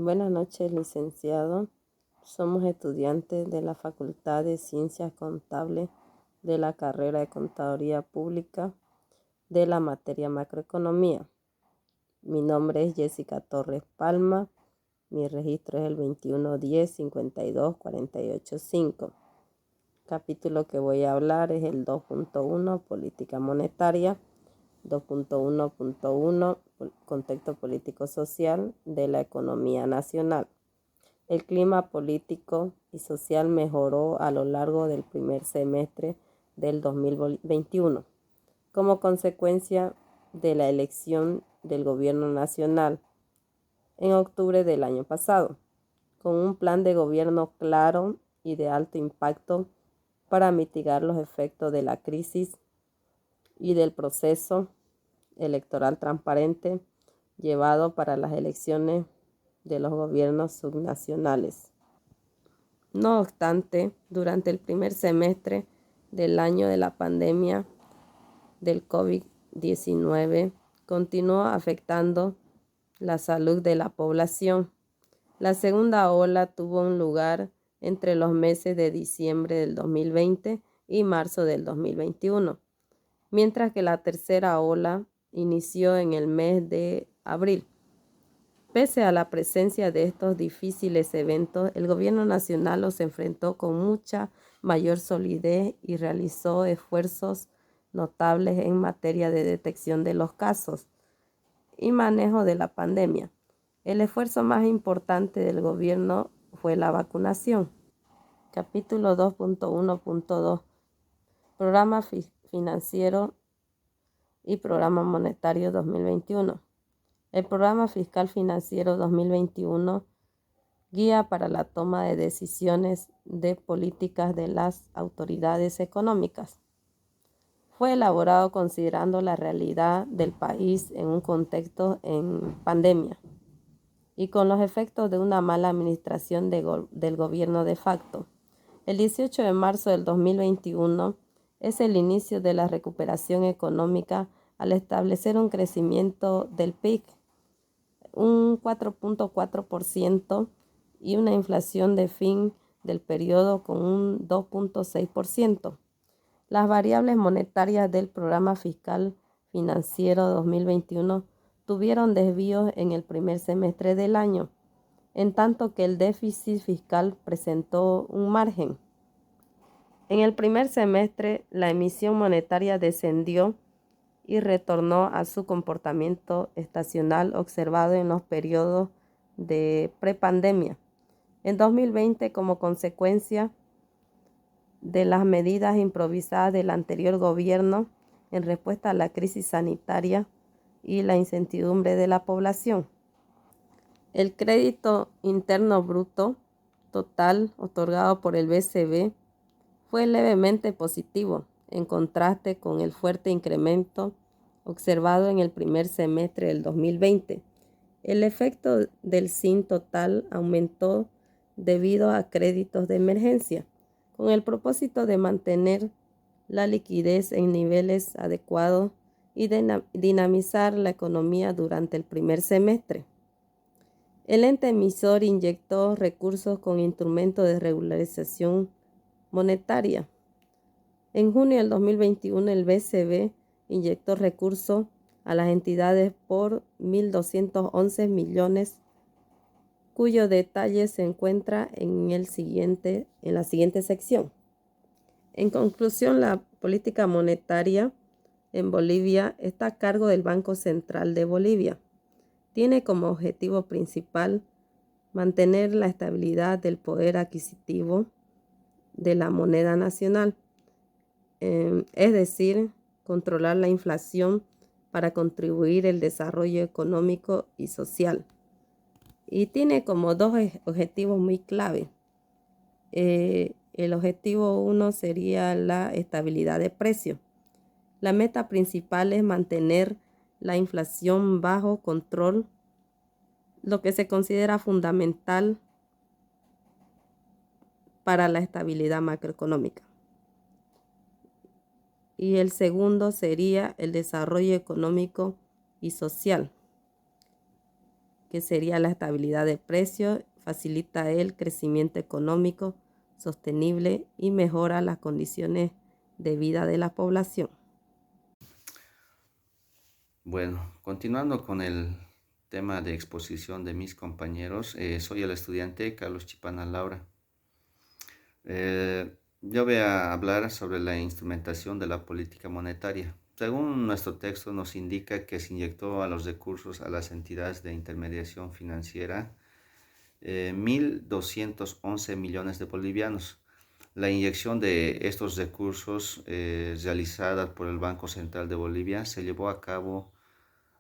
Buenas noches, licenciado. Somos estudiantes de la Facultad de Ciencias Contables de la carrera de Contaduría Pública de la materia Macroeconomía. Mi nombre es Jessica Torres Palma. Mi registro es el 2110-5248-5. Capítulo que voy a hablar es el 2.1, Política Monetaria. 2.1.1 Contexto político-social de la economía nacional. El clima político y social mejoró a lo largo del primer semestre del 2021 como consecuencia de la elección del gobierno nacional en octubre del año pasado, con un plan de gobierno claro y de alto impacto para mitigar los efectos de la crisis y del proceso electoral transparente llevado para las elecciones de los gobiernos subnacionales. No obstante, durante el primer semestre del año de la pandemia del COVID-19 continuó afectando la salud de la población. La segunda ola tuvo un lugar entre los meses de diciembre del 2020 y marzo del 2021, mientras que la tercera ola inició en el mes de abril. Pese a la presencia de estos difíciles eventos, el gobierno nacional los enfrentó con mucha mayor solidez y realizó esfuerzos notables en materia de detección de los casos y manejo de la pandemia. El esfuerzo más importante del gobierno fue la vacunación. Capítulo 2.1.2 Programa financiero y Programa Monetario 2021. El Programa Fiscal Financiero 2021 guía para la toma de decisiones de políticas de las autoridades económicas. Fue elaborado considerando la realidad del país en un contexto en pandemia y con los efectos de una mala administración del gobierno de facto. El 18 de marzo del 2021 es el inicio de la recuperación económica al establecer un crecimiento del PIB, un 4.4% y una inflación de fin del periodo con un 2.6%. Las variables monetarias del Programa Fiscal Financiero 2021 tuvieron desvíos en el primer semestre del año, en tanto que el déficit fiscal presentó un margen. En el primer semestre, la emisión monetaria descendió y retornó a su comportamiento estacional observado en los periodos de prepandemia. En 2020, como consecuencia de las medidas improvisadas del anterior gobierno en respuesta a la crisis sanitaria y la incertidumbre de la población, el crédito interno bruto total otorgado por el BCB fue levemente positivo, en contraste con el fuerte incremento observado en el primer semestre del 2020. El efecto del SIN total aumentó debido a créditos de emergencia, con el propósito de mantener la liquidez en niveles adecuados y de dinamizar la economía durante el primer semestre. El ente emisor inyectó recursos con instrumentos de regularización monetaria. En junio del 2021, el BCB inyectó recursos a las entidades por 1.211 millones, cuyo detalle se encuentra en la siguiente sección. En conclusión, la política monetaria en Bolivia está a cargo del Banco Central de Bolivia. Tiene como objetivo principal mantener la estabilidad del poder adquisitivo de la moneda nacional, es decir, controlar la inflación para contribuir al desarrollo económico y social. Y tiene como dos objetivos muy clave. El objetivo 1 sería la estabilidad de precios. La meta principal es mantener la inflación bajo control, lo que se considera fundamental para la estabilidad macroeconómica. Y el segundo sería el desarrollo económico y social. que sería la estabilidad de precios, facilita el crecimiento económico sostenible y mejora las condiciones de vida de la población. Bueno, continuando con el tema de exposición de mis compañeros, soy el estudiante Carlos Chipana Laura. Yo voy a hablar sobre la instrumentación de la política monetaria. Según nuestro texto nos indica que se inyectó a los recursos a las entidades de intermediación financiera 1.211 millones de bolivianos. La inyección de estos recursos realizada por el Banco Central de Bolivia se llevó a cabo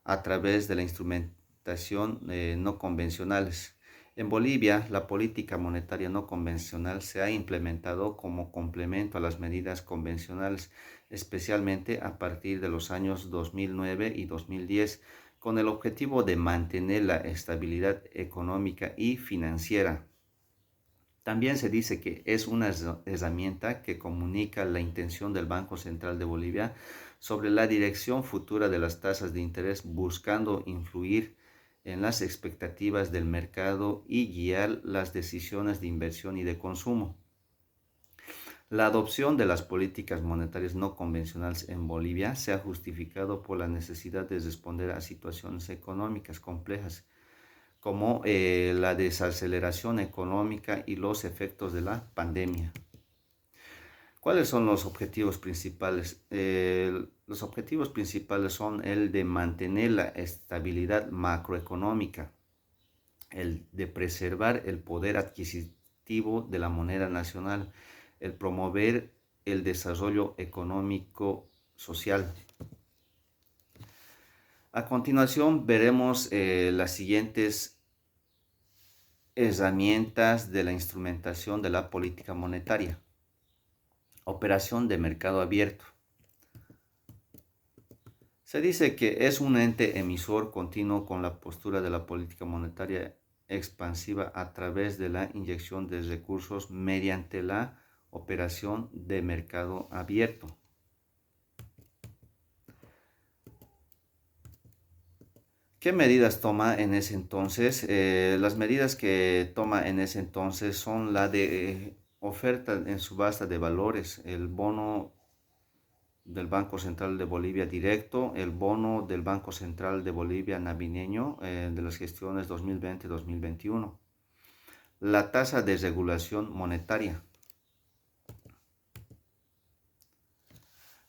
a través de la instrumentación no convencionales. En Bolivia, la política monetaria no convencional se ha implementado como complemento a las medidas convencionales, especialmente a partir de los años 2009 y 2010, con el objetivo de mantener la estabilidad económica y financiera. También se dice que es una herramienta que comunica la intención del Banco Central de Bolivia sobre la dirección futura de las tasas de interés, buscando influir en las expectativas del mercado y guiar las decisiones de inversión y de consumo. La adopción de las políticas monetarias no convencionales en Bolivia se ha justificado por la necesidad de responder a situaciones económicas complejas como la desaceleración económica y los efectos de la pandemia. ¿Cuáles son los objetivos principales? Los objetivos principales son el de mantener la estabilidad macroeconómica, el de preservar el poder adquisitivo de la moneda nacional, el promover el desarrollo económico social. A continuación veremos las siguientes herramientas de la instrumentación de la política monetaria. Operación de mercado abierto. Se dice que es un ente emisor continuo con la postura de la política monetaria expansiva a través de la inyección de recursos mediante la operación de mercado abierto. ¿Qué medidas toma en ese entonces? Las medidas que toma en ese entonces son la de oferta en subasta de valores, el bono del Banco Central de Bolivia directo, el bono del Banco Central de Bolivia navideño de las gestiones 2020-2021, la tasa de regulación monetaria,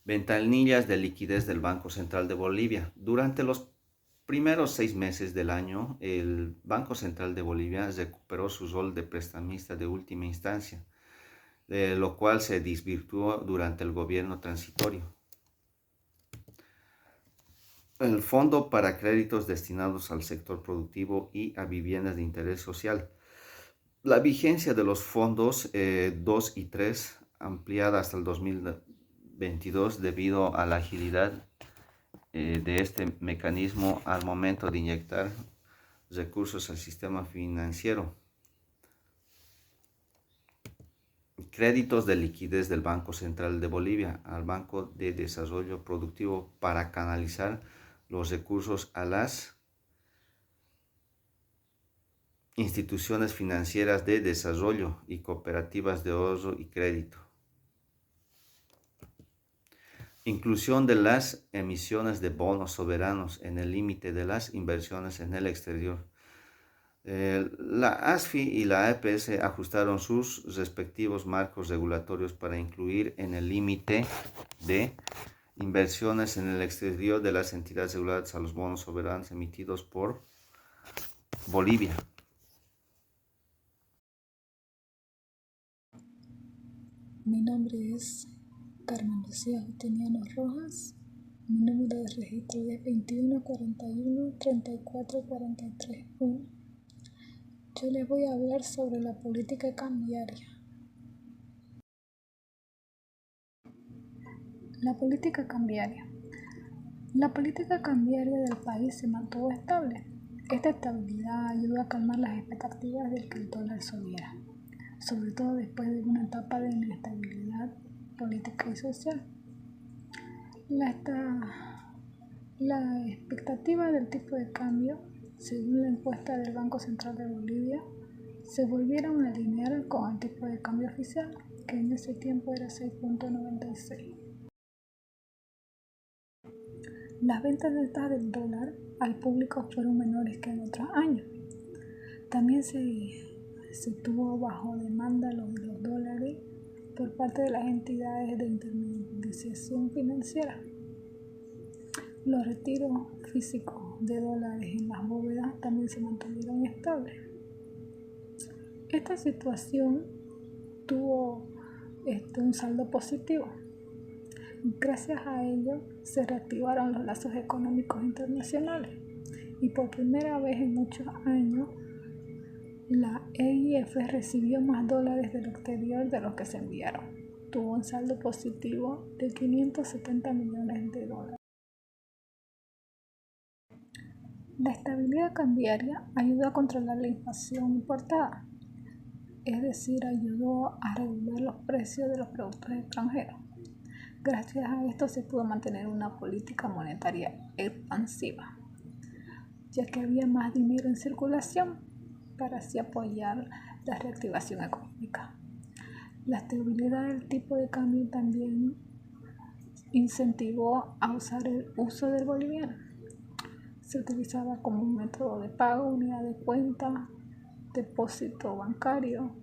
ventanillas de liquidez del Banco Central de Bolivia. Durante los primeros 6 meses del año, el Banco Central de Bolivia recuperó su rol de prestamista de última instancia, lo cual se desvirtuó durante el gobierno transitorio. El Fondo para Créditos destinados al sector productivo y a viviendas de interés social. La vigencia de los fondos 2 y 3, ampliada hasta el 2022 debido a la agilidad de este mecanismo al momento de inyectar recursos al sistema financiero. Créditos de liquidez del Banco Central de Bolivia al Banco de Desarrollo Productivo para canalizar los recursos a las instituciones financieras de desarrollo y cooperativas de ahorro y crédito. Inclusión de las emisiones de bonos soberanos en el límite de las inversiones en el exterior. La ASFI y la EPS ajustaron sus respectivos marcos regulatorios para incluir en el límite de inversiones en el exterior de las entidades reguladas a los bonos soberanos emitidos por Bolivia. Mi nombre es Carmen Lucía Justiniano Rojas. Mi número de registro es 2141-3443-1. Yo les voy a hablar sobre la política cambiaria. La política cambiaria. La política cambiaria del país se mantuvo estable. Esta estabilidad ayudó a calmar las expectativas de que el dólar subiera, sobre todo después de una etapa de inestabilidad política y social. La expectativa del tipo de cambio según la encuesta del Banco Central de Bolivia, se volvieron a alinear con el tipo de cambio oficial, que en ese tiempo era 6.96. Las ventas netas del dólar al público fueron menores que en otros años. También se tuvo bajo demanda los dólares por parte de las entidades de intermediación financiera. Los retiros físicos de dólares en las bóvedas también se mantuvieron estables. Esta situación tuvo un saldo positivo. Gracias a ello se reactivaron los lazos económicos internacionales y por primera vez en muchos años la EIF recibió más dólares del exterior de los que se enviaron. Tuvo un saldo positivo de 570 millones de dólares. La estabilidad cambiaria ayudó a controlar la inflación importada, es decir, ayudó a regular los precios de los productos extranjeros. Gracias a esto se pudo mantener una política monetaria expansiva, ya que había más dinero en circulación para así apoyar la reactivación económica. La estabilidad del tipo de cambio también incentivó a usar el uso del boliviano. Se utilizaba como un método de pago, unidad de cuenta, depósito bancario,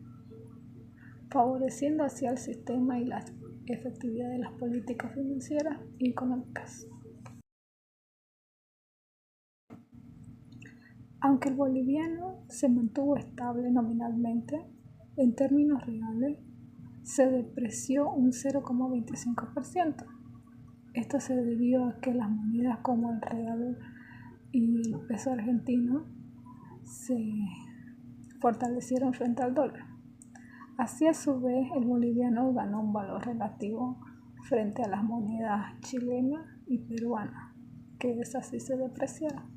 favoreciendo así al sistema y la efectividad de las políticas financieras y económicas. Aunque el boliviano se mantuvo estable nominalmente, en términos reales se depreció un 0,25%. Esto se debió a que las monedas como el real y el peso argentino se fortalecieron frente al dólar. Así, a su vez, el boliviano ganó un valor relativo frente a las monedas chilenas y peruanas, que esas sí se depreciaron.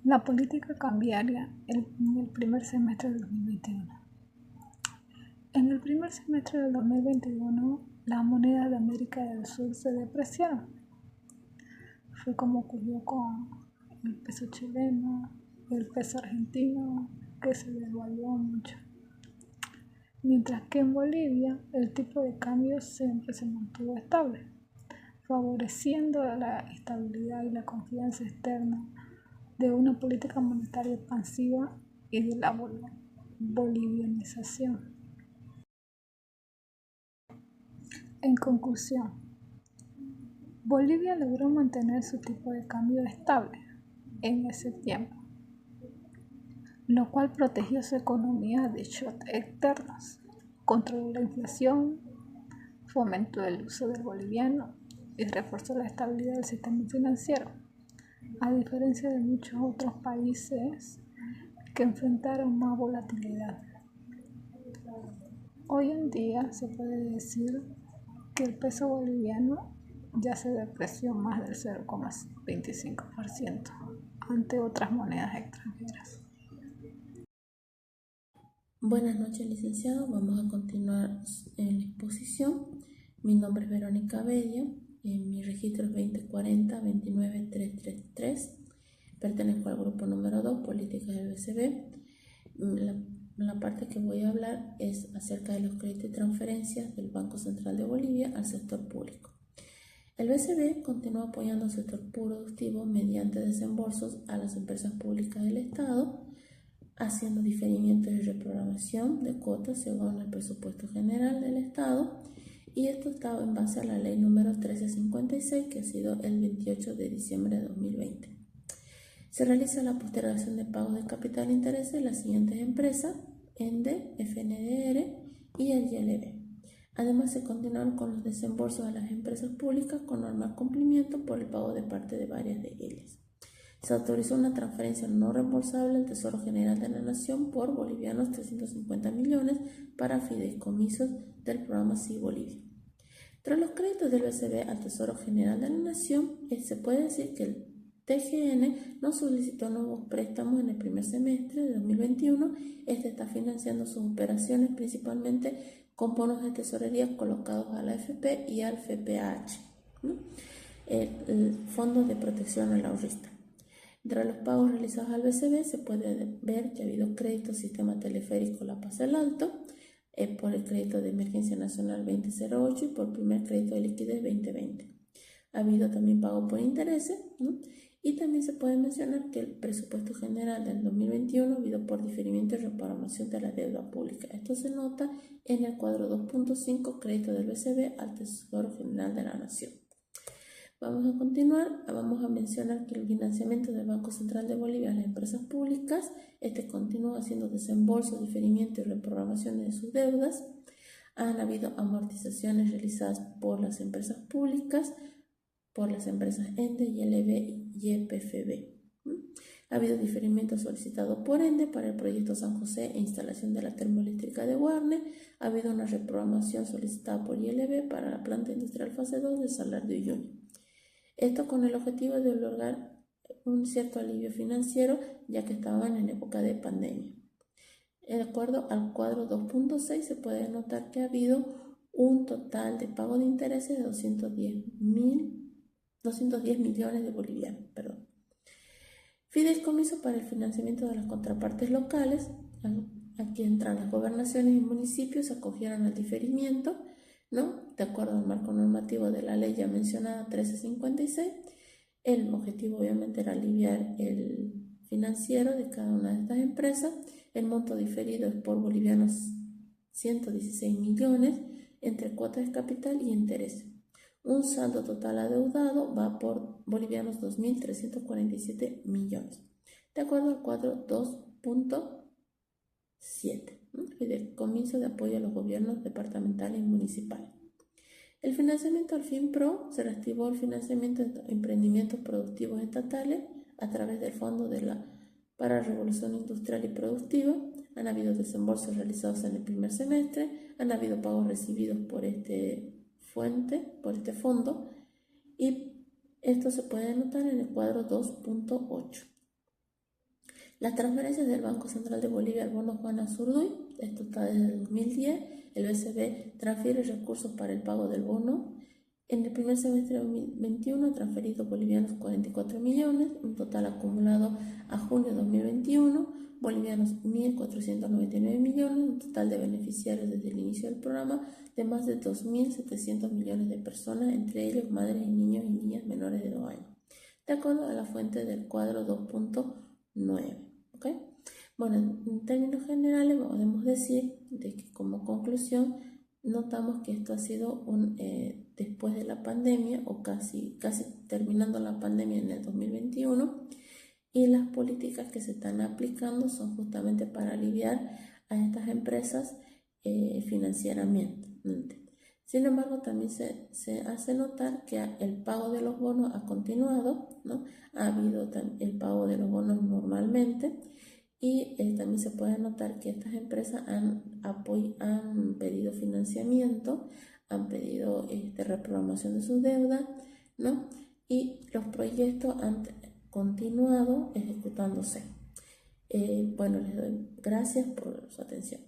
La política cambiaria en el primer semestre del 2021. En el primer semestre del 2021, las monedas de América del Sur se depreciaron. Fue como ocurrió con el peso chileno, el peso argentino, que se devaluó mucho. Mientras que en Bolivia el tipo de cambio siempre se mantuvo estable, favoreciendo la estabilidad y la confianza externa de una política monetaria expansiva y de la bolivianización. En conclusión, Bolivia logró mantener su tipo de cambio estable en ese tiempo, lo cual protegió su economía de shocks externos, controló la inflación, fomentó el uso del boliviano y reforzó la estabilidad del sistema financiero, a diferencia de muchos otros países que enfrentaron más volatilidad. Hoy en día se puede decir que el peso boliviano ya se depreció más del 0,25% ante otras monedas extranjeras. Buenas noches, licenciado. Vamos a continuar en la exposición. Mi nombre es Verónica Bello. Mi registro es 2040-29333. Pertenezco al grupo número 2, Políticas del BCB. La parte que voy a hablar es acerca de los créditos y transferencias del Banco Central de Bolivia al sector público. El BCB continúa apoyando al sector productivo mediante desembolsos a las empresas públicas del Estado, haciendo diferimientos y reprogramación de cuotas según el presupuesto general del Estado, y esto está en base a la ley número 1356, que ha sido el 28 de diciembre de 2020. Se realiza la postergación de pagos de capital e intereses de las siguientes empresas: ENDE, FNDR y el YLB. Además, se continúan con los desembolsos a las empresas públicas con normal cumplimiento por el pago de parte de varias de ellas. Se autorizó una transferencia no reembolsable al Tesoro General de la Nación por bolivianos 350 millones para fideicomisos del programa Sí Bolivia. Tras los créditos del BCB al Tesoro General de la Nación, se puede decir que el TGN no solicitó nuevos préstamos en el primer semestre de 2021. Este está financiando sus operaciones principalmente con bonos de tesorería colocados a la AFP y al FPH. ¿no? El Fondo de Protección al Ahorrista. Entre los pagos realizados al BCB se puede ver que ha habido crédito Sistema Teleférico La Paz del Alto, por el crédito de Emergencia Nacional 2008 y por primer crédito de liquidez 2020. Ha habido también pago por intereses, ¿no? Y también se puede mencionar que el presupuesto general del 2021 ha habido por diferimiento y reprogramación de la deuda pública. Esto se nota en el cuadro 2.5, crédito del BCB al Tesoro General de la Nación. Vamos a continuar, vamos a mencionar que el financiamiento del Banco Central de Bolivia a las empresas públicas, continúa haciendo desembolso, diferimiento y reprogramaciones de sus deudas. Han habido amortizaciones realizadas por las empresas públicas, por las empresas ENDE, YLB y YPFB. Ha habido diferimiento solicitado por ENDE para el proyecto San José e instalación de la termoeléctrica de Guarne. Ha habido una reprogramación solicitada por YLB para la planta industrial fase 2 del Salar de Uyuni. Esto con el objetivo de lograr un cierto alivio financiero, ya que estaban en época de pandemia. De acuerdo al cuadro 2.6 se puede notar que ha habido un total de pago de intereses de 210 millones de bolivianos. Fideicomiso para el financiamiento de las contrapartes locales. Aquí entran las gobernaciones y municipios, se acogieron al diferimiento, ¿no? De acuerdo al marco normativo de la ley ya mencionada 1356, el objetivo obviamente era aliviar el financiero de cada una de estas empresas. El monto diferido es por bolivianos 116 millones entre cuotas de capital y intereses. Un saldo total adeudado va por bolivianos 2.347 millones. De acuerdo al cuadro 2.7. Fideicomiso de apoyo a los gobiernos departamentales y municipales. El financiamiento al FinPro se reactivó el financiamiento de emprendimientos productivos estatales a través del Fondo para la Revolución Industrial y Productiva. Han habido desembolsos realizados en el primer semestre, han habido pagos recibidos por este fondo, y esto se puede notar en el cuadro 2.8. Las transferencias del Banco Central de Bolivia al bono Juan Azurduy, esto está desde el 2010, el BCB transfiere recursos para el pago del bono. En el primer semestre de 2021 han transferido bolivianos 44 millones, un total acumulado a junio de 2021, bolivianos 1.499 millones, un total de beneficiarios desde el inicio del programa de más de 2.700 millones de personas, entre ellos madres y niños y niñas menores de 2 años, de acuerdo a la fuente del cuadro 2.9. ¿Okay? Bueno, en términos generales podemos decir de que como conclusión notamos que esto ha sido después de la pandemia o casi terminando la pandemia en el 2021, y las políticas que se están aplicando son justamente para aliviar a estas empresas financieramente. Sin embargo, también se hace notar que el pago de los bonos ha continuado, ¿no? Ha habido el pago de los bonos normalmente, y también se puede notar que estas empresas han pedido financiamiento, han pedido reprogramación de sus deudas, ¿no? Y los proyectos han continuado ejecutándose. Bueno, les doy gracias por su atención.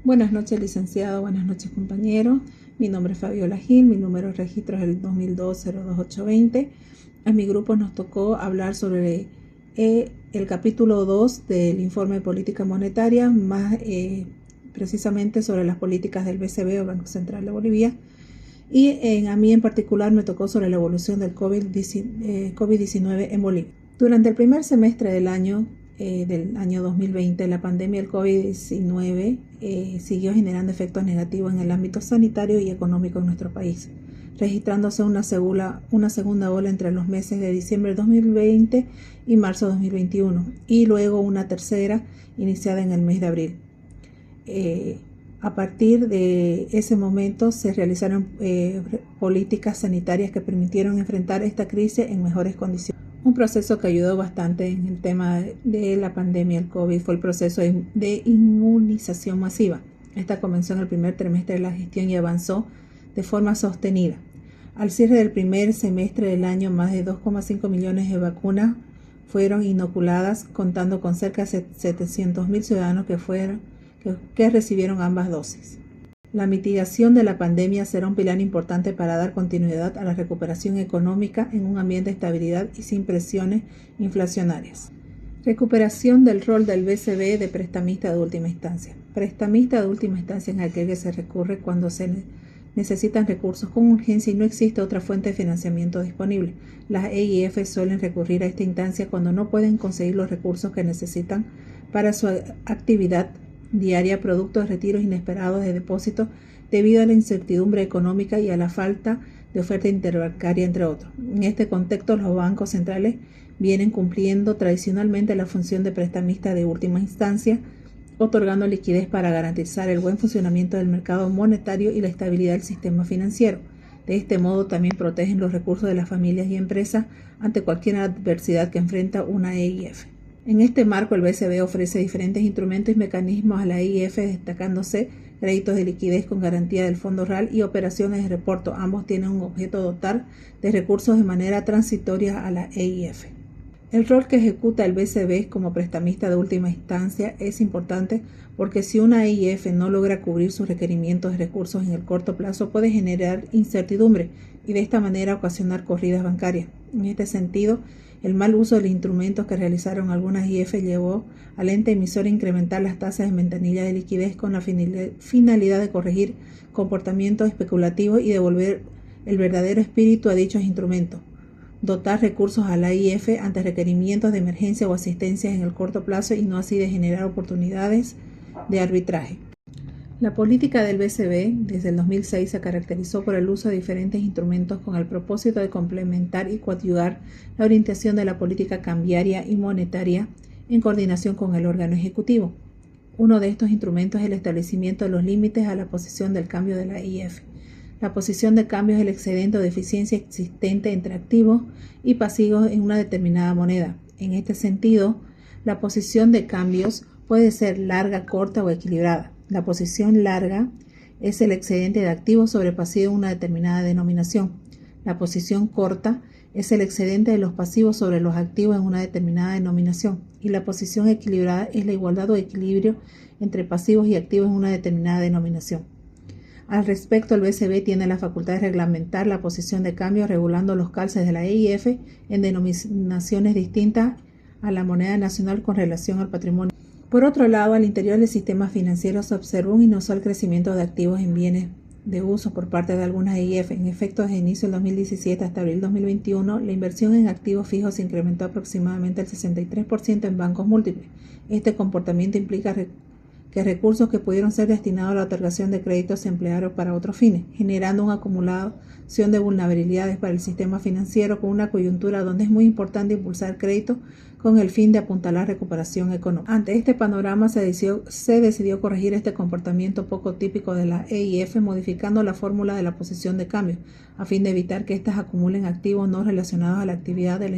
Buenas noches, licenciado. Buenas noches, compañeros. Mi nombre es Fabiola Gil, mi número de registro es el 2002-02820. A mi grupo nos tocó hablar sobre el capítulo 2 del informe de política monetaria, más precisamente sobre las políticas del BCB o Banco Central de Bolivia. Y a mí en particular me tocó sobre la evolución del COVID-19 en Bolivia. Durante el primer semestre del año 2020, la pandemia del COVID-19 siguió generando efectos negativos en el ámbito sanitario y económico en nuestro país, registrándose una segunda ola entre los meses de diciembre de 2020 y marzo de 2021, y luego una tercera iniciada en el mes de abril. A partir de ese momento se realizaron políticas sanitarias que permitieron enfrentar esta crisis en mejores condiciones. Un proceso que ayudó bastante en el tema de la pandemia del COVID fue el proceso de inmunización masiva. Esta comenzó en el primer trimestre de la gestión y avanzó de forma sostenida. Al cierre del primer semestre del año, más de 2,5 millones de vacunas fueron inoculadas, contando con cerca de 700.000 ciudadanos que recibieron ambas dosis. La mitigación de la pandemia será un pilar importante para dar continuidad a la recuperación económica en un ambiente de estabilidad y sin presiones inflacionarias. Recuperación del rol del BCB de prestamista de última instancia. Prestamista de última instancia es aquel que se recurre cuando se necesitan recursos con urgencia y no existe otra fuente de financiamiento disponible. Las EIF suelen recurrir a esta instancia cuando no pueden conseguir los recursos que necesitan para su actividad diaria, producto de retiros inesperados de depósitos debido a la incertidumbre económica y a la falta de oferta interbancaria, entre otros. En este contexto, los bancos centrales vienen cumpliendo tradicionalmente la función de prestamista de última instancia, otorgando liquidez para garantizar el buen funcionamiento del mercado monetario y la estabilidad del sistema financiero. De este modo, también protegen los recursos de las familias y empresas ante cualquier adversidad que enfrenta una EIF. En este marco, el BCB ofrece diferentes instrumentos y mecanismos a la EIF, destacándose créditos de liquidez con garantía del Fondo RAL y operaciones de reporto. Ambos tienen un objeto dotar de recursos de manera transitoria a la EIF. El rol que ejecuta el BCB como prestamista de última instancia es importante porque si una EIF no logra cubrir sus requerimientos de recursos en el corto plazo, puede generar incertidumbre y de esta manera ocasionar corridas bancarias. En este sentido, el mal uso de los instrumentos que realizaron algunas EIF llevó al ente emisor a incrementar las tasas de ventanilla de liquidez con la finalidad de corregir comportamientos especulativos y devolver el verdadero espíritu a dichos instrumentos. Dotar recursos a la EIF ante requerimientos de emergencia o asistencia en el corto plazo y no así de generar oportunidades de arbitraje. La política del BCB desde el 2006 se caracterizó por el uso de diferentes instrumentos con el propósito de complementar y coadyuvar la orientación de la política cambiaria y monetaria en coordinación con el órgano ejecutivo. Uno de estos instrumentos es el establecimiento de los límites a la posición del cambio de la EIF. La posición de cambio es el excedente o deficiencia existente entre activos y pasivos en una determinada moneda. En este sentido, la posición de cambios puede ser larga, corta o equilibrada. La posición larga es el excedente de activos sobre pasivos en una determinada denominación. La posición corta es el excedente de los pasivos sobre los activos en una determinada denominación. Y la posición equilibrada es la igualdad o equilibrio entre pasivos y activos en una determinada denominación. Al respecto, el BCB tiene la facultad de reglamentar la posición de cambio regulando los calces de la EIF en denominaciones distintas a la moneda nacional con relación al patrimonio. Por otro lado, al interior del sistema financiero se observó un inusual crecimiento de activos en bienes de uso por parte de algunas EIF. En efecto, desde inicio del 2017 hasta abril 2021, la inversión en activos fijos se incrementó aproximadamente el 63% en bancos múltiples. Este comportamiento implica que recursos que pudieron ser destinados a la otorgación de créditos se emplearon para otros fines, generando una acumulación de vulnerabilidades para el sistema financiero con una coyuntura donde es muy importante impulsar crédito con el fin de apuntalar recuperación económica. Ante este panorama se decidió corregir este comportamiento poco típico de la EIF modificando la fórmula de la posición de cambio, a fin de evitar que éstas acumulen activos no relacionados a la actividad de la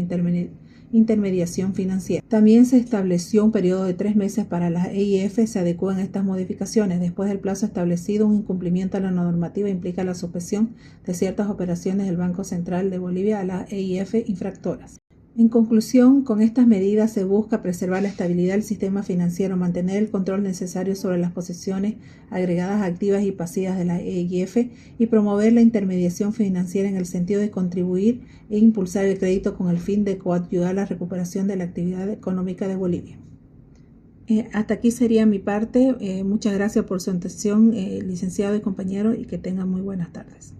intermediación financiera. También se estableció un periodo de 3 meses para las EIF, se adecúan estas modificaciones. Después del plazo establecido, un incumplimiento a la normativa implica la suspensión de ciertas operaciones del Banco Central de Bolivia a las EIF infractoras. En conclusión, con estas medidas se busca preservar la estabilidad del sistema financiero, mantener el control necesario sobre las posiciones agregadas activas y pasivas de la EIF y promover la intermediación financiera en el sentido de contribuir e impulsar el crédito con el fin de coadyuvar la recuperación de la actividad económica de Bolivia. Hasta aquí sería mi parte. Muchas gracias por su atención, licenciado y compañero, y que tengan muy buenas tardes.